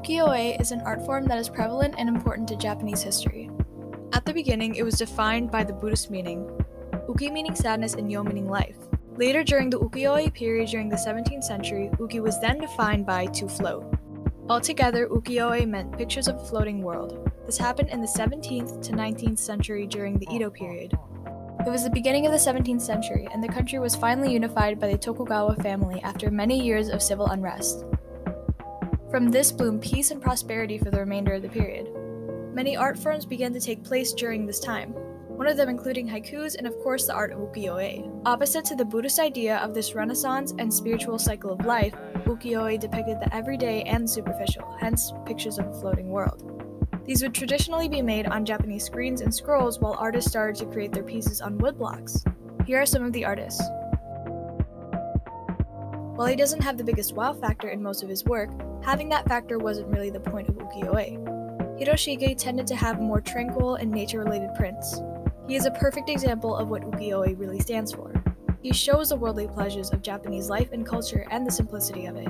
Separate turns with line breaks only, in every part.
Ukiyo-e is an art form that is prevalent and important to Japanese history. At the beginning, it was defined by the Buddhist meaning, uki meaning sadness and yo meaning life. Later during the Ukiyo-e period during the 17th century, uki was then defined by to float. Altogether, ukiyo-e meant pictures of a floating world. This happened in the 17th to 19th century during the Edo period. It was the beginning of the 17th century, and the country was finally unified by the Tokugawa family after many years of civil unrest. From this bloomed peace and prosperity for the remainder of the period. Many art forms began to take place during this time, one of them including haikus and of course the art of ukiyo-e. Opposite to the Buddhist idea of this renaissance and spiritual cycle of life, ukiyo-e depicted the everyday and superficial, hence pictures of a floating world. These would traditionally be made on Japanese screens and scrolls while artists started to create their pieces on wood blocks. Here are some of the artists. While he doesn't have the biggest wow factor in most of his work, having that factor wasn't really the point of ukiyo-e. Hiroshige tended to have more tranquil and nature-related prints. He is a perfect example of what ukiyo-e really stands for. He shows the worldly pleasures of Japanese life and culture and the simplicity of it.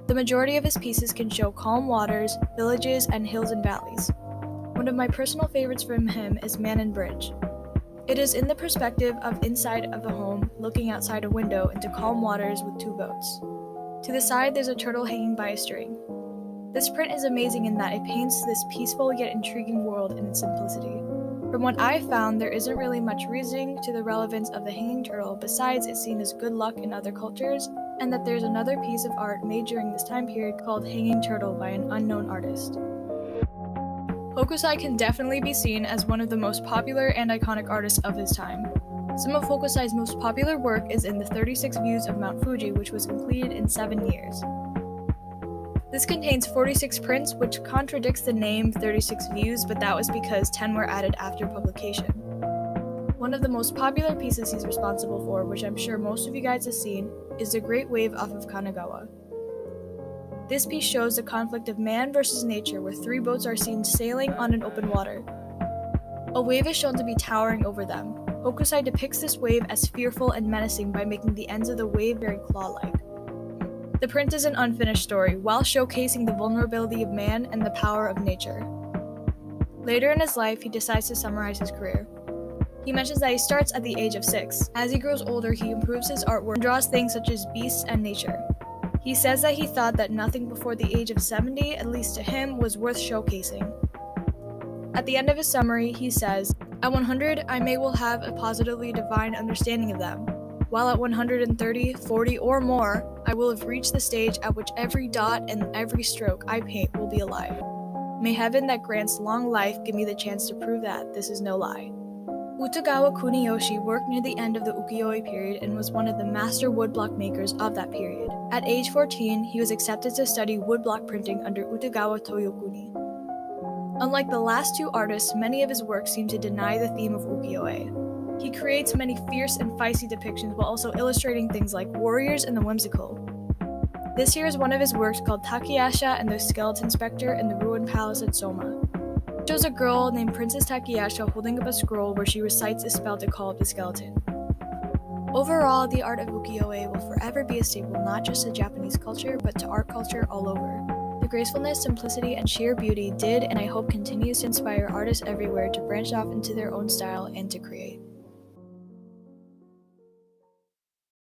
The majority of his pieces can show calm waters, villages, and hills and valleys. One of my personal favorites from him is Man and Bridge. It is in the perspective of inside of a home, looking outside a window into calm waters with two boats. To the side, there's a turtle hanging by a string. This print is amazing in that it paints this peaceful yet intriguing world in its simplicity. From what I've found, there isn't really much reasoning to the relevance of the hanging turtle besides it's seen as good luck in other cultures, and that there's another piece of art made during this time period called Hanging Turtle by an unknown artist. Hokusai can definitely be seen as one of the most popular and iconic artists of his time. Some of Hokusai's most popular work is in the 36 Views of Mount Fuji, which was completed in 7 years. This contains 46 prints, which contradicts the name 36 Views, but that was because 10 were added after publication. One of the most popular pieces he's responsible for, which I'm sure most of you guys have seen, is The Great Wave off of Kanagawa. This piece shows the conflict of man versus nature, where 3 boats are seen sailing on an open water. A wave is shown to be towering over them. Hokusai depicts this wave as fearful and menacing by making the ends of the wave very claw-like. The print is an unfinished story, while showcasing the vulnerability of man and the power of nature. Later in his life, he decides to summarize his career. He mentions that he starts at the age of 6. As he grows older, he improves his artwork and draws things such as beasts and nature. He says that he thought that nothing before the age of 70, at least to him, was worth showcasing. At the end of his summary, he says, "At 100, I may well have a positively divine understanding of them, while at 130, 40, or more, I will have reached the stage at which every dot and every stroke I paint will be alive. May heaven that grants long life give me the chance to prove that this is no lie." Utagawa Kuniyoshi worked near the end of the ukiyo-e period and was one of the master woodblock makers of that period. At age 14, he was accepted to study woodblock printing under Utagawa Toyokuni. Unlike the last 2 artists, many of his works seem to deny the theme of ukiyo-e. He creates many fierce and feisty depictions while also illustrating things like warriors and the whimsical. This here is one of his works called Takayasha and the Skeleton Spectre in the Ruined Palace at Soma. It shows a girl named Princess Takayasha holding up a scroll where she recites a spell to call up the skeleton. Overall, the art of ukiyo-e will forever be a staple not just to Japanese culture, but to art culture all over. The gracefulness, simplicity, and sheer beauty did and I hope continues to inspire artists everywhere to branch off into their own style and to create.